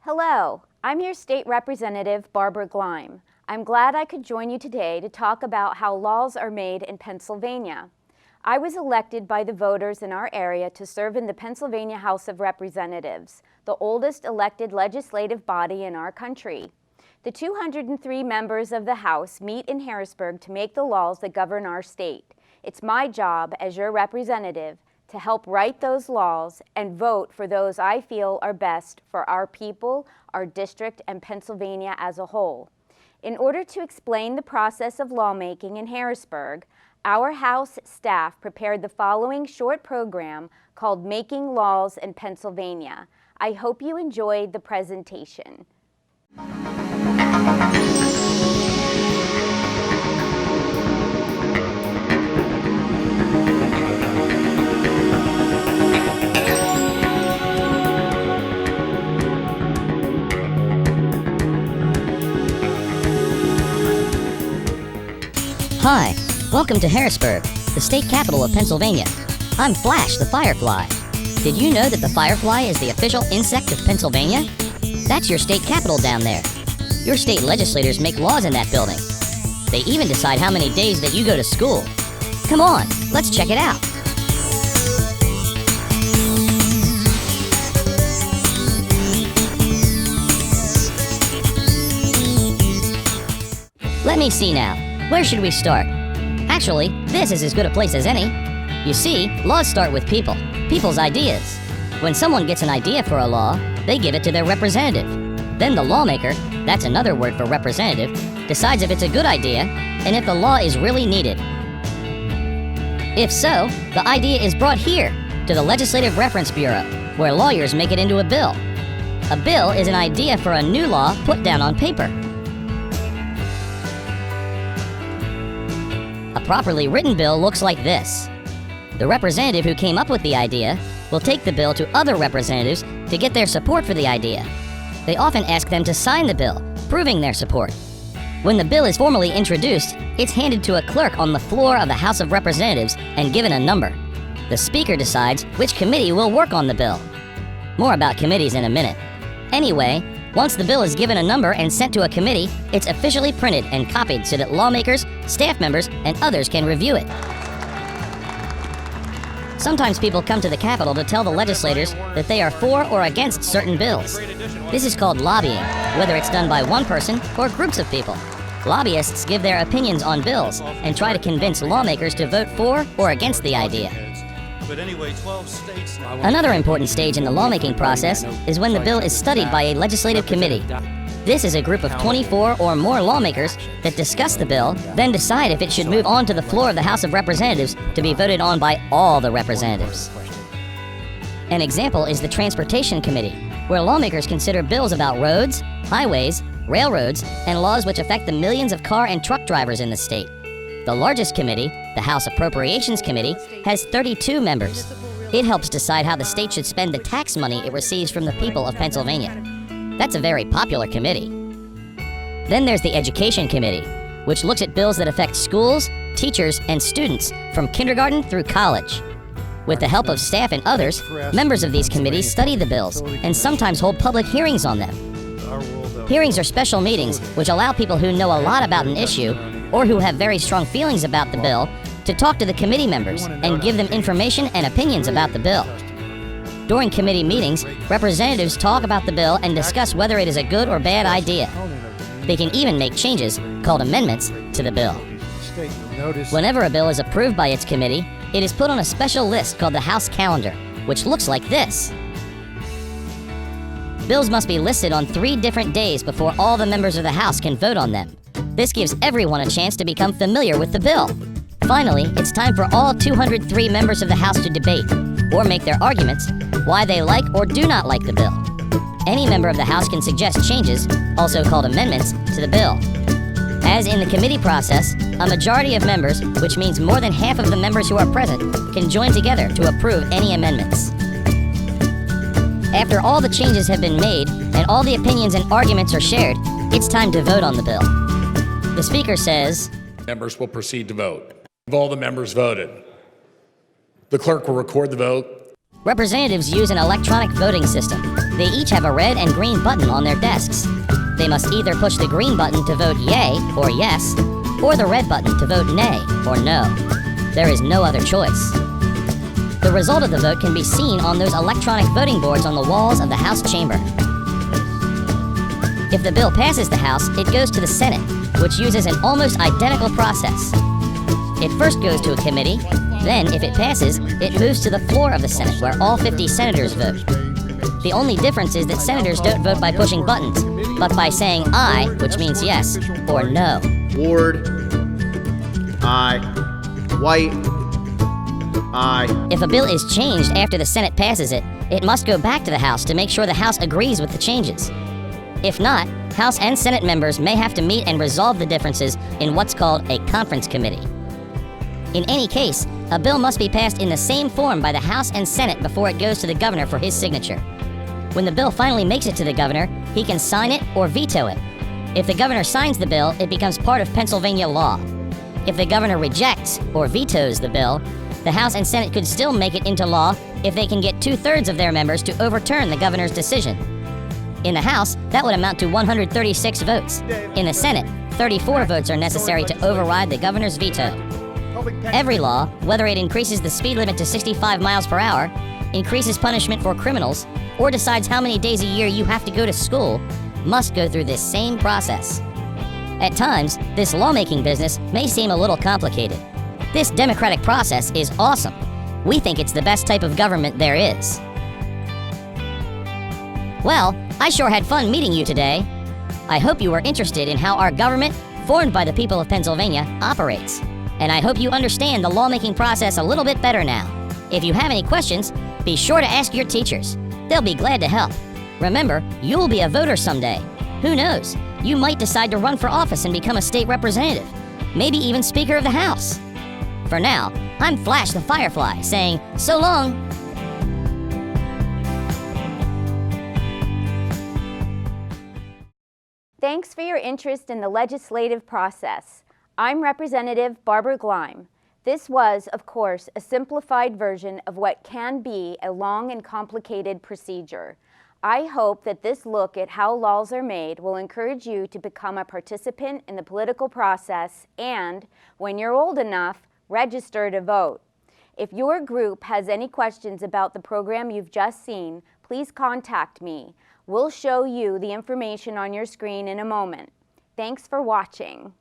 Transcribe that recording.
Hello, I'm your state representative, Barb Gleim. I'm glad I could join you today to talk about how laws are made in Pennsylvania. I was elected by the voters in our area to serve in the Pennsylvania House of Representatives, the oldest elected legislative body in our country. The 203 members of the House meet in Harrisburg to make the laws that govern our state. It's my job as your representative to help write those laws and vote for those I feel are best for our people, our district, and Pennsylvania as a whole. In order to explain the process of lawmaking in Harrisburg, our House staff prepared the following short program called Making Laws in Pennsylvania. I hope you enjoyed the presentation. Hi, welcome to Harrisburg, the state capital of Pennsylvania. I'm Flash, the Firefly. Did you know that the firefly is the official insect of Pennsylvania? That's your state capital down there. Your state legislators make laws in that building. They even decide how many days that you go to school. Come on, let's check it out. Let me see now. Where should we start? Actually, this is as good a place as any. You see, laws start with people, people's ideas. When someone gets an idea for a law, they give it to their representative. Then the lawmaker, that's another word for representative, decides if it's a good idea and if the law is really needed. If so, the idea is brought here to the Legislative Reference Bureau, where lawyers make it into a bill. A bill is an idea for a new law put down on paper. A properly written bill looks like this. The representative who came up with the idea will take the bill to other representatives to get their support for the idea. They often ask them to sign the bill, proving their support. When the bill is formally introduced, it's handed to a clerk on the floor of the House of Representatives and given a number. The Speaker decides which committee will work on the bill. More about committees in a minute. Anyway, once the bill is given a number and sent to a committee, it's officially printed and copied so that lawmakers, staff members, and others can review it. Sometimes people come to the Capitol to tell the legislators that they are for or against certain bills. This is called lobbying, whether it's done by one person or groups of people. Lobbyists give their opinions on bills and try to convince lawmakers to vote for or against the idea. Another important stage in the lawmaking process is when the bill is studied by a legislative committee. This is a group of 24 or more lawmakers that discuss the bill, then decide if it should move on to the floor of the House of Representatives to be voted on by all the representatives. An example is the Transportation Committee, where lawmakers consider bills about roads, highways, railroads, and laws which affect the millions of car and truck drivers in the state. The largest committee, the House Appropriations Committee, has 32 members. It helps decide how the state should spend the tax money it receives from the people of Pennsylvania. That's a very popular committee. Then there's the Education Committee, which looks at bills that affect schools, teachers, and students from kindergarten through college. With the help of staff and others, members of these committees study the bills and sometimes hold public hearings on them. Hearings are special meetings which allow people who know a lot about an issue or who have very strong feelings about the bill to talk to the committee members and give them information and opinions about the bill. During committee meetings, representatives talk about the bill and discuss whether it is a good or bad idea. They can even make changes, called amendments, to the bill. Whenever a bill is approved by its committee, it is put on a special list called the House Calendar, which looks like this. Bills must be listed on 3 different days before all the members of the House can vote on them. This gives everyone a chance to become familiar with the bill. Finally, it's time for all 203 members of the House to debate, or make their arguments, why they like or do not like the bill. Any member of the House can suggest changes, also called amendments, to the bill. As in the committee process, a majority of members, which means more than half of the members who are present, can join together to approve any amendments. After all the changes have been made and all the opinions and arguments are shared, it's time to vote on the bill. The Speaker says, Members will proceed to vote. Have all the members voted? The clerk will record the vote. Representatives use an electronic voting system. They each have a red and green button on their desks. They must either push the green button to vote yay or yes, or the red button to vote nay or no. There is no other choice. The result of the vote can be seen on those electronic voting boards on the walls of the House chamber. If the bill passes the House, it goes to the Senate, which uses an almost identical process. It first goes to a committee, then, if it passes, it moves to the floor of the Senate, where all 50 senators vote. The only difference is that senators don't vote by pushing buttons, but by saying aye, which means yes, or no. Ward, aye. White, aye. If a bill is changed after the Senate passes it, it must go back to the House to make sure the House agrees with the changes. If not, House and Senate members may have to meet and resolve the differences in what's called a conference committee. In any case, a bill must be passed in the same form by the House and Senate before it goes to the governor for his signature. When the bill finally makes it to the governor, he can sign it or veto it. If the governor signs the bill, it becomes part of Pennsylvania law. If the governor rejects or vetoes the bill, the House and Senate could still make it into law if they can get 2/3 of their members to overturn the governor's decision. In the House, that would amount to 136 votes. In the Senate, 34 votes are necessary to override the governor's veto. Every law, whether it increases the speed limit to 65 miles per hour, increases punishment for criminals, or decides how many days a year you have to go to school, must go through this same process. At times, this lawmaking business may seem a little complicated. This democratic process is awesome. We think it's the best type of government there is. Well, I sure had fun meeting you today. I hope you were interested in how our government, formed by the people of Pennsylvania, operates. And I hope you understand the lawmaking process a little bit better now. If you have any questions, be sure to ask your teachers. They'll be glad to help. Remember, you'll be a voter someday. Who knows? You might decide to run for office and become a state representative, maybe even Speaker of the House. For now, I'm Flash the Firefly saying so long. Thanks for your interest in the legislative process. I'm Representative Barb Gleim. This was, of course, a simplified version of what can be a long and complicated procedure. I hope that this look at how laws are made will encourage you to become a participant in the political process and, when you're old enough, register to vote. If your group has any questions about the program you've just seen, please contact me. We'll show you the information on your screen in a moment. Thanks for watching.